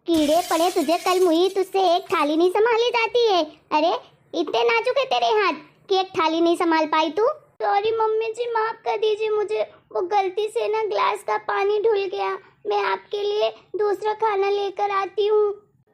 कीड़े पड़े तुझे, कल मुई तुझसे एक थाली नहीं संभाली जाती है। अरे इतने नाजुक है तेरे हाथ कि एक थाली नहीं संभाल पाई तू। सॉरी मम्मी जी, माफ कर दीजिए मुझे, वो गलती से ना ग्लास का पानी ढुल गया। मैं आपके लिए दूसरा खाना लेकर आती हूँ।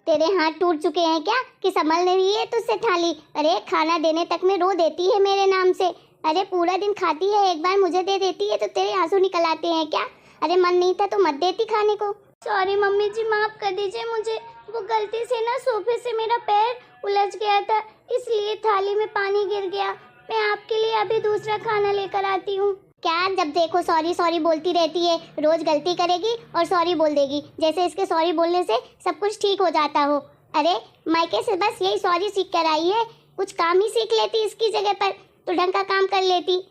तेरे हाथ टूट चुके हैं क्या कि संभल नहीं रही है तुझसे थाली? अरे खाना देने तक में रो देती है मेरे नाम से। अरे पूरा दिन खाती है, एक बार मुझे दे देती है तो तेरे आंसू निकल आते हैं क्या? अरे मन नहीं था तो मत देती खाने को। सॉरी मम्मी जी, माफ कर दीजिए मुझे, वो गलती से ना सोफे से मेरा पैर उलझ गया था, इसलिए थाली में पानी गिर गया। मैं आपके लिए अभी दूसरा खाना लेकर आती हूँ। क्या जब देखो सॉरी सॉरी बोलती रहती है? रोज गलती करेगी और सॉरी बोल देगी, जैसे इसके सॉरी बोलने से सब कुछ ठीक हो जाता हो। अरे मायके से बस यही सॉरी सीख कर आई है, कुछ काम ही सीख लेती इसकी जगह पर तो ढंग का काम कर लेती।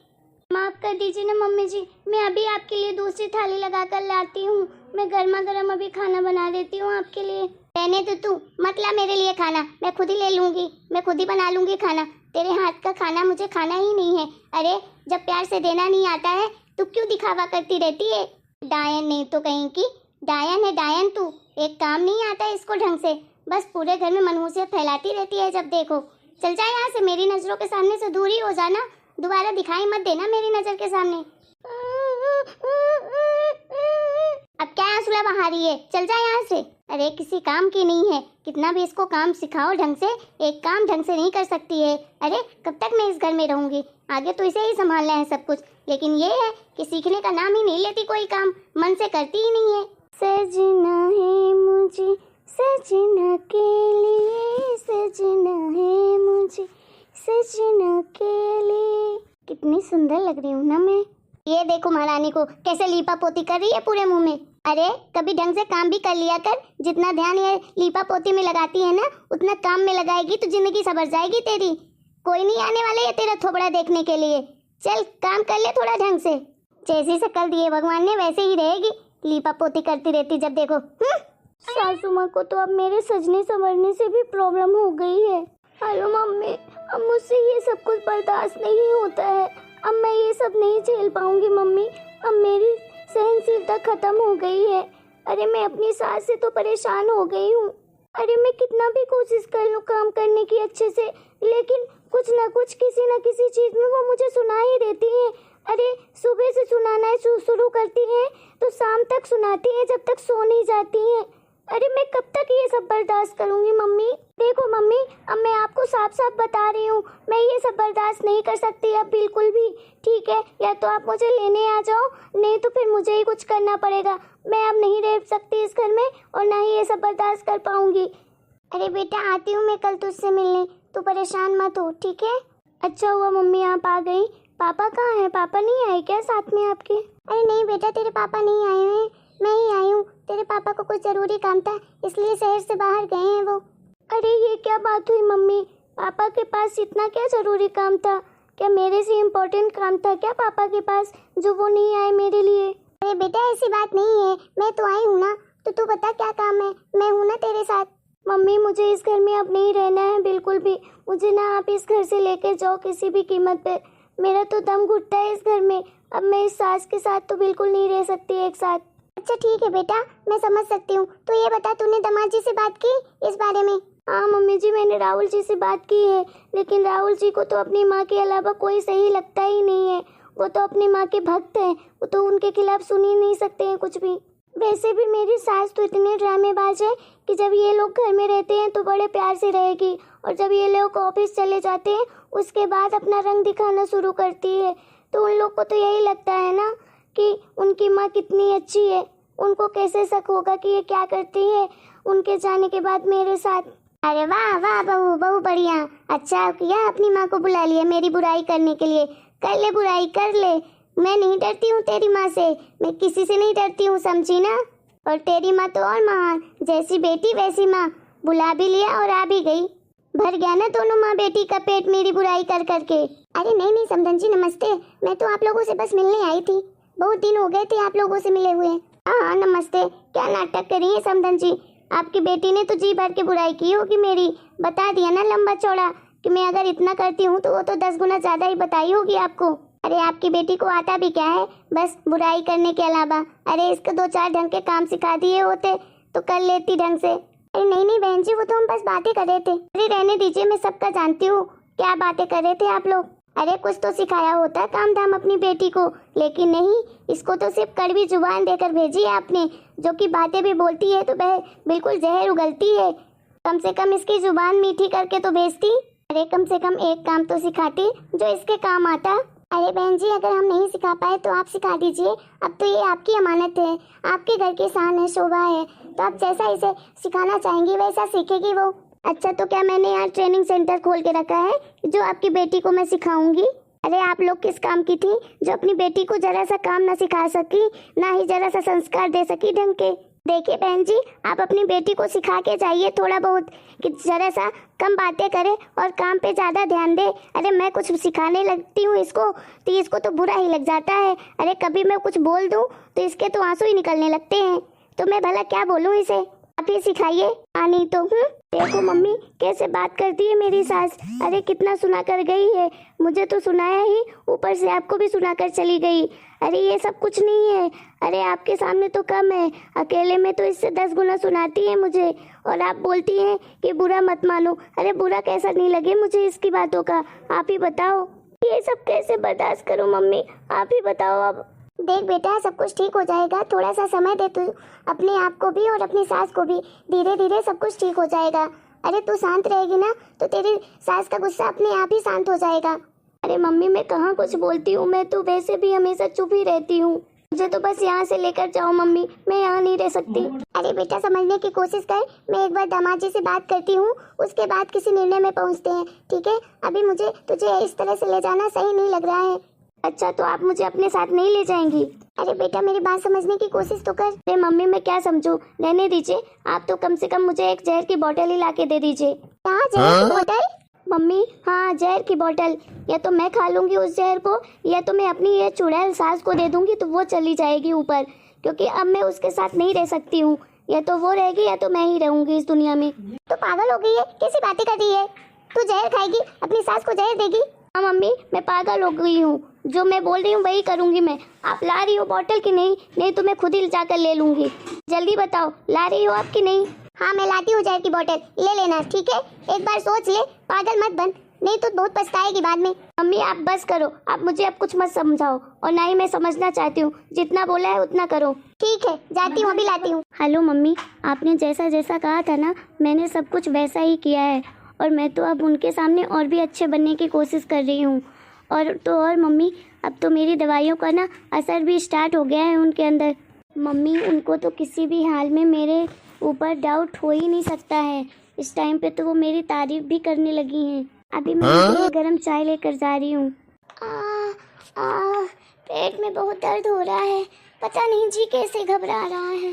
माफ कर दीजिए ना मम्मी जी, मैं अभी आपके लिए दूसरी थाली लगा कर लाती हूँ। मैं गर्मा गर्म अभी खाना बना देती हूँ आपके लिए। रहने तो तू मत ला मेरे लिए खाना, मैं खुद ही ले लूँगी, मैं खुद ही बना लूँगी खाना। तेरे हाथ का खाना मुझे खाना ही नहीं है। अरे जब प्यार से देना नहीं आता है तो क्यों दिखावा करती रहती है? डायन नहीं तो कहीं की डायन है डायन तू। एक काम नहीं आता है इसको ढंग से, बस पूरे घर में मनहूसियत फैलाती रहती है जब देखो। चल जा यहाँ से, मेरी नजरों के सामने से दूर ही हो जाना, दोबारा दिखाई मत देना मेरी नजर के सामने। अब क्या आंसुला बहा रही है? चल जा यहाँ से। अरे किसी काम की नहीं है, कितना भी इसको काम सिखाओ ढंग से, एक काम ढंग से नहीं कर सकती है। अरे कब तक मैं इस घर में रहूंगी? आगे तो इसे ही संभालना है सब कुछ, लेकिन ये है कि सीखने का नाम ही नहीं लेती, कोई काम मन से करती ही नहीं है। सजना है मुझे सजना के लिए, सजना है मुझे सजना के लिए। कितनी सुंदर लग रही हूँ ना मैं। ये देखो महारानी को कैसे लीपा पोती कर रही है पूरे मुंह में। अरे कभी ढंग से काम भी कर लिया कर, जितना ध्यान ये लीपा पोती में लगाती है ना उतना काम में लगाएगी तो जिंदगी संवर जाएगी तेरी। कोई नहीं आने वाला है तेरा थोबड़ा देखने के लिए। चल काम कर ले थोड़ा ढंग से। जैसी शक्ल दी है भगवान ने वैसे ही रहेगी, लीपा पोती करती रहती जब देखो। सासू माँ को तो अब मेरे सजने संवरने से भी प्रॉब्लम हो गई है। हेलो मम्मी, अब मुझसे ये सब कुछ बर्दाश्त नहीं होता है, अब मैं ये सब नहीं झेल पाऊंगी मम्मी, अब मेरी सहनशीलता खत्म हो गई है। अरे मैं अपनी सास से तो परेशान हो गई हूँ। अरे मैं कितना भी कोशिश कर लूँ काम करने की अच्छे से, लेकिन कुछ ना कुछ किसी न किसी चीज में वो मुझे सुना ही देती है। अरे सुबह से सुनाना शुरू करती हैं तो शाम तक सुनाती हैं जब तक सो नहीं जाती हैं। अरे मैं कब तक ये सब बर्दाश्त करूंगी मम्मी? देखो मम्मी, अब मैं आपको साफ साफ बता रही हूँ, मैं ये सब बर्दाश्त नहीं कर सकती अब बिल्कुल भी। ठीक है, या तो आप मुझे लेने आ जाओ, नहीं तो फिर मुझे ही कुछ करना पड़ेगा। मैं अब नहीं रह सकती इस घर में और ना ही ये सब बर्दाश्त कर पाऊंगी। अरे बेटा आती हूँ मैं कल तुझसे मिलने, तू परेशान मत हो, ठीक है? अच्छा हुआ मम्मी आप आ गई। पापा कहाँ हैं? पापा नहीं आए क्या साथ में आपके? अरे नहीं बेटा, तेरे पापा नहीं आए हैं, मैं ही आई हूँ। तेरे पापा को कुछ जरूरी काम था इसलिए शहर से बाहर गए हैं वो। अरे ये क्या बात हुई मम्मी, पापा के पास इतना क्या जरूरी काम था? क्या मेरे से इम्पोर्टेंट काम था क्या पापा के पास जो वो नहीं आए मेरे लिए? अरे बेटा ऐसी बात नहीं है, मैं तो आई हूँ ना, तो तू बता क्या काम है, मैं हूँ ना तेरे साथ। मम्मी मुझे इस घर में अब नहीं रहना है बिल्कुल भी, मुझे ना आप इस घर से लेकर जाओ किसी भी कीमत पे। मेरा तो दम घुटता है इस घर में, अब मैं इस सास के साथ तो बिल्कुल नहीं रह सकती एक साथ। अच्छा ठीक है बेटा, मैं समझ सकती हूँ। तो ये बता तूने दामाद जी से बात की इस बारे में? हाँ मम्मी जी, मैंने राहुल जी से बात की है, लेकिन राहुल जी को तो अपनी माँ के अलावा कोई सही लगता ही नहीं है। वो तो अपनी माँ के भक्त हैं, वो तो उनके खिलाफ सुन ही नहीं सकते हैं कुछ भी। वैसे भी मेरी सास तो इतने ड्रामेबाज है कि जब ये लोग घर में रहते हैं तो बड़े प्यार से रहेगी, और जब ये लोग ऑफिस चले जाते हैं उसके बाद अपना रंग दिखाना शुरू करती है। तो उन लोग को तो यही लगता है ना कि उनकी माँ कितनी अच्छी है, उनको कैसे शक होगा कि ये क्या करती है उनके जाने के बाद मेरे साथ। अरे वाह वाह बहू, बहु बढ़िया, अच्छा किया अपनी माँ को बुला लिया मेरी बुराई करने के लिए। कर ले बुराई कर ले, मैं नहीं डरती हूँ तेरी माँ से, मैं किसी से नहीं डरती हूँ, समझी ना? और तेरी माँ तो और महान, जैसी बेटी वैसी माँ, बुला भी लिया और आ भी गई। भर गया ना दोनों माँ बेटी का पेट मेरी बुराई कर करके। अरे नहीं नहीं समधन जी नमस्ते, मैं तो आप लोगों से बस मिलने आई थी, बहुत दिन हो गए थे आप लोगों से मिले हुए। हाँ नमस्ते, क्या नाटक करी है समधन जी? आपकी बेटी ने तो जी भर के बुराई की होगी मेरी, बता दिया ना लंबा चौड़ा कि मैं अगर इतना करती हूँ तो वो तो 10 गुना ज्यादा ही बताई होगी आपको। अरे आपकी बेटी को आता भी क्या है बस बुराई करने के अलावा? अरे इसको 2-4 ढंग के काम सिखा दिए होते तो कर लेती ढंग से। अरे नहीं नहीं बहन जी, वो तो हम बस बातें कर रहे थे। अरे रहने दीजिए, मैं सबका जानती हूँ क्या बातें कर रहे थे आप लोग। अरे कुछ तो सिखाया होता है काम धाम अपनी बेटी को, लेकिन नहीं, इसको तो सिर्फ कड़वी जुबान देकर भेजी है आपने, जो कि बातें भी बोलती है तो बिल्कुल जहर उगलती है। कम से कम इसकी जुबान मीठी करके तो भेजती। अरे कम से कम एक काम तो सिखाती जो इसके काम आता। अरे बहन जी, अगर हम नहीं सिखा पाए तो आप सिखा दीजिए। अब तो ये आपकी अमानत है, आपके घर की शान है, शोभा है, तो आप जैसा इसे सिखाना चाहेंगी वैसा सीखेगी वो। अच्छा, तो क्या मैंने यहाँ ट्रेनिंग सेंटर खोल के रखा है जो आपकी बेटी को मैं सिखाऊंगी? अरे आप लोग किस काम की थी जो अपनी बेटी को जरा सा काम ना सिखा सकी, ना ही जरा सा संस्कार दे सकी ढंग के। देखिए बहन जी, आप अपनी बेटी को सिखा के जाइए थोड़ा बहुत, कि जरा सा कम बातें करे और काम पे ज़्यादा ध्यान दे। अरे मैं कुछ सिखाने लगती हूँ इसको तो इसको तो बुरा ही लग जाता है। अरे कभी मैं कुछ बोल दूँ तो इसके तो आंसू ही निकलने लगते हैं। तो मैं भला क्या बोलूँ इसे, आप ही सिखाइए। नहीं तो देखो मम्मी कैसे बात करती है मेरी सास। अरे कितना सुना कर गई है, मुझे तो सुनाया ही, ऊपर से आपको भी सुना कर चली गई। अरे ये सब कुछ नहीं है। अरे आपके सामने तो कम है, अकेले में तो इससे 10 गुना सुनाती है मुझे, और आप बोलती हैं कि बुरा मत मानो। अरे बुरा कैसा नहीं लगे मुझे इसकी बातों का, आप ही बताओ। ये सब कैसे बर्दाश्त करूं मम्मी, आप ही बताओ अब। देख बेटा, सब कुछ ठीक हो जाएगा, थोड़ा सा समय दे तू अपने आप को भी और अपनी सास को भी, धीरे धीरे सब कुछ ठीक हो जाएगा। अरे तू शांत रहेगी ना तो तेरी सास का गुस्सा अपने आप ही शांत हो जाएगा। अरे मम्मी मैं कहाँ कुछ बोलती हूँ, मैं तो वैसे भी हमेशा चुप ही रहती हूँ। मुझे तो बस यहाँ से लेकर जाओ मम्मी, मैं यहाँ नहीं रह सकती। अरे बेटा समझने की कोशिश कर, मैं एक बार दामाद जी से बात करती हूँ, उसके बाद किसी निर्णय में पहुँचते हैं, ठीक है? अभी मुझे तुझे इस तरह से ले जाना सही नहीं लग रहा है। अच्छा, तो आप मुझे अपने साथ नहीं ले जाएंगी? अरे बेटा मेरी बात समझने की कोशिश तो कर। अरे मम्मी मैं क्या समझूं, रहने दीजिए। आप तो कम से कम मुझे एक जहर की बोतल ही ला के दे दीजिए। क्या जहर की बोतल? मम्मी हाँ, जहर की बोतल। या तो मैं खा लूंगी उस जहर को, या तो मैं अपनी ये चुड़ैल सास को दे दूंगी तो वो चली जाएगी ऊपर, क्योंकि अब मैं उसके साथ नहीं रह सकती हूँ। या तो वो रहेगी या तो मैं ही रहूंगी इस दुनिया में। तो पागल हो गई है, कैसी बातें कर रही है? तू जहर खाएगी, अपनी सास को जहर देगी? हाँ मम्मी मैं पागल हो गई हूँ, जो मैं बोल रही हूँ वही करूँगी मैं। आप ला रही हो बोतल की नहीं? नहीं तो मैं खुद ही जाकर ले लूँगी। जल्दी बताओ, ला रही हो आप की नहीं? हाँ मैं लाती हूँ जहर की बोतल, ले लेना ठीक है? एक बार सोच ले, पागल मत बन, नहीं तो बहुत पछताएगी बाद में। मम्मी आप बस करो, आप मुझे अब कुछ मत समझाओ, और ना ही मैं समझना चाहती हूँ। जितना बोला है उतना करो। ठीक है जाती हूँ, अभी लाती हूँ। हेलो मम्मी, आपने जैसा जैसा कहा था ना, मैंने सब कुछ वैसा ही किया है, और मैं तो अब उनके सामने और भी अच्छे बनने की कोशिश कर रही हूँ। और मम्मी अब तो मेरी दवाइयों का ना असर भी स्टार्ट हो गया है उनके अंदर। मम्मी उनको तो किसी भी हाल में मेरे ऊपर डाउट हो ही नहीं सकता है। इस टाइम पे तो वो मेरी तारीफ भी करने लगी हैं। अभी मैं गर्म चाय लेकर जा रही हूँ। पेट में बहुत दर्द हो रहा है, पता नहीं जी कैसे घबरा रहा है,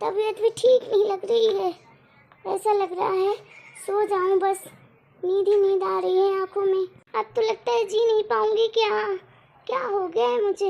तबीयत भी ठीक नहीं लग रही है। ऐसा लग रहा है सो जाऊं बस, नींद ही नींद आ रही है आंखों में। अब तो लगता है जी नहीं पाऊंगी। क्या हो गया है मुझे?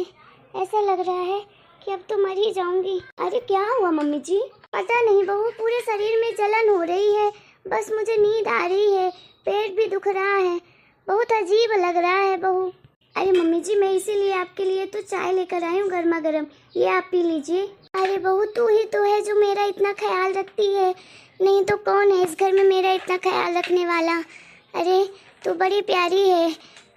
ऐसा लग रहा है कि अब तो मर ही जाऊंगी। अरे क्या हुआ मम्मी जी? पता नहीं बहू, पूरे शरीर में जलन हो रही है, बस मुझे नींद आ रही है, पेट भी दुख रहा है, बहुत अजीब लग रहा है बहू। अरे मम्मी जी मैं इसीलिए आपके लिए तो चाय लेकर आई हूँ गर्मा गर्म, ये आप पी लीजिए। अरे बहू तू ही तो है जो मेरा इतना ख्याल रखती है, नहीं तो कौन है इस घर में मेरा इतना ख्याल रखने वाला? अरे तू बड़ी प्यारी है,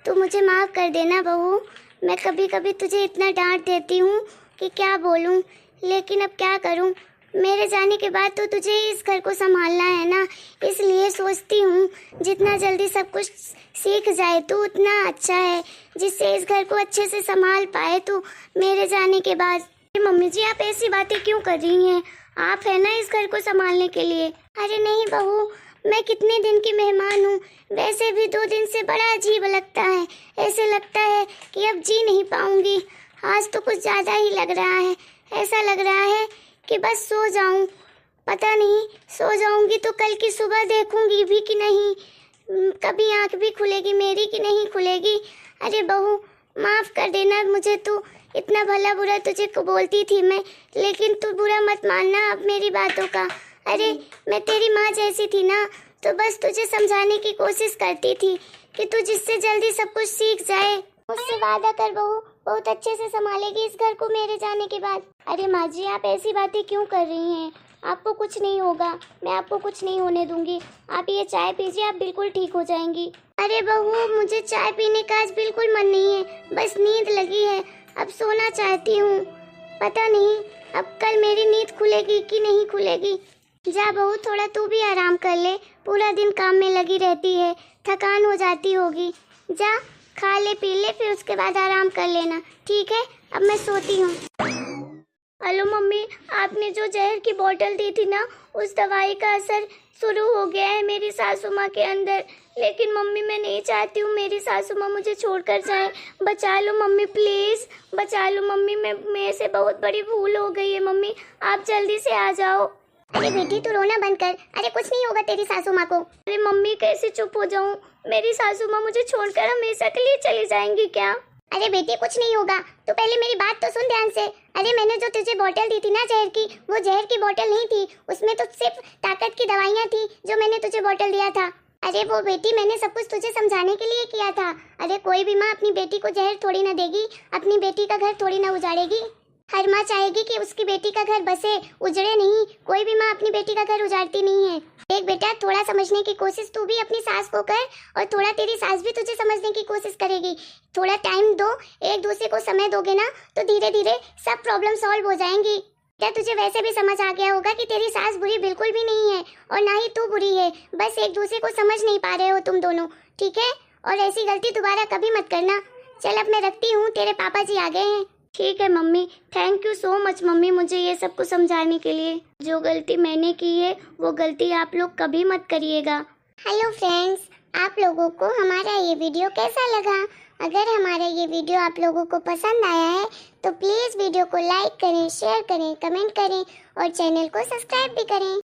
तू मुझे माफ़ कर देना बहू। मैं कभी कभी तुझे इतना डांट देती हूँ कि क्या बोलूँ, लेकिन अब क्या करूँ? मेरे जाने के बाद तो तुझे इस घर को संभालना है ना, इसलिए सोचती हूँ जितना जल्दी सब कुछ सीख जाए तो उतना अच्छा है, जिससे इस घर को अच्छे से संभाल पाए तो मेरे जाने के बाद। मम्मी जी आप ऐसी बातें क्यों कर रही हैं? आप है ना इस घर को संभालने के लिए। अरे नहीं बहू, मैं कितने दिन की मेहमान हूँ, वैसे भी 2 दिन से बड़ा अजीब लगता है। ऐसे लगता है कि अब जी नहीं पाऊंगी। आज तो कुछ ज़्यादा ही लग रहा है, ऐसा लग रहा है कि बस सो जाऊं। पता नहीं सो जाऊंगी तो कल की सुबह देखूंगी भी कि नहीं, कभी आंख भी खुलेगी मेरी कि नहीं खुलेगी। अरे बहू माफ़ कर देना मुझे, तू इतना भला बुरा तुझे को बोलती थी मैं, लेकिन तू बुरा मत मानना अब मेरी बातों का। अरे मैं तेरी माँ जैसी थी ना, तो बस तुझे समझाने की कोशिश करती थी कि तू जिससे जल्दी सब कुछ सीख जाए। मुझसे वादा कर बहू, बहुत अच्छे से संभालेगी इस घर को मेरे जाने के बाद। अरे माँ जी आप ऐसी बातें क्यों कर रही हैं? आपको कुछ नहीं होगा, मैं आपको कुछ नहीं होने दूंगी। आप ये चाय पीजिए, आप बिल्कुल ठीक हो जाएंगी। अरे बहू, मुझे चाय पीने का आज बिल्कुल मन नहीं है, बस नींद लगी है, अब सोना चाहती हूँ। पता नहीं अब कल मेरी नींद खुलेगी कि नहीं खुलेगी। जा बहू, थोड़ा तू भी आराम कर ले, पूरा दिन काम में लगी रहती है, थकान हो जाती होगी। जा खा ले पी ले, फिर उसके बाद आराम कर लेना, ठीक है? अब मैं सोती हूँ। हेलो मम्मी, आपने जो जहर की बोतल दी थी ना, उस दवाई का असर शुरू हो गया है मेरी सासू माँ के अंदर। लेकिन मम्मी मैं नहीं चाहती हूँ मेरी सासू माँ मुझे छोड़कर जाए। बचा लो मम्मी, प्लीज़ बचा लो मम्मी, मेरे से बहुत बड़ी भूल हो गई है मम्मी, आप जल्दी से आ जाओ। अरे बेटी तू रोना बंद कर, अरे कुछ नहीं होगा तेरी सासू माँ को। अरे मम्मी कैसे चुप हो जाऊँ, मेरी सासू माँ मुझे छोड़कर हमेशा के लिए चली जाएंगी क्या? अरे बेटी कुछ नहीं होगा, तो पहले मेरी बात तो सुन ध्यान से। अरे मैंने जो तुझे बोतल दी थी ना जहर की, वो जहर की बोतल नहीं थी, उसमें तो सिर्फ ताकत की दवाइयाँ थी जो मैंने तुझे बोतल दिया था। अरे वो बेटी मैंने सब कुछ तुझे समझाने के लिए किया था। अरे कोई भी माँ अपनी बेटी को जहर थोड़ी ना देगी, अपनी बेटी का घर थोड़ी ना उजाड़ेगी। हर माँ चाहेगी कि उसकी बेटी का घर बसे, उजड़े नहीं। कोई भी माँ अपनी बेटी का घर उजाड़ती नहीं है। देख बेटा, थोड़ा समझने की कोशिश तू भी अपनी सास को कर, और थोड़ा तेरी सास भी तुझे समझने की कोशिश करेगी। थोड़ा टाइम दो, एक दूसरे को समय दोगे ना, तो धीरे धीरे सब प्रॉब्लम सॉल्व हो जाएंगी। क्या तुझे वैसे भी समझ आ गया होगा कि तेरी सास बुरी बिल्कुल भी नहीं है, और ना ही तू बुरी है, बस एक दूसरे को समझ नहीं पा रहे हो तुम दोनों, ठीक है? और ऐसी गलती दोबारा कभी मत करना। चल अब मैं रखती हूँ, तेरे पापा जी आ गए हैं। ठीक है mummy, thank you so much mummy, मुझे ये सब कुछ समझाने के लिए। जो गलती मैंने की है वो गलती आप लोग कभी मत करिएगा। हेलो फ्रेंड्स, आप लोगों को हमारा ये वीडियो कैसा लगा? अगर हमारा ये वीडियो आप लोगों को पसंद आया है तो प्लीज़ वीडियो को लाइक करें, शेयर करें, कमेंट करें और चैनल को सब्सक्राइब भी करें।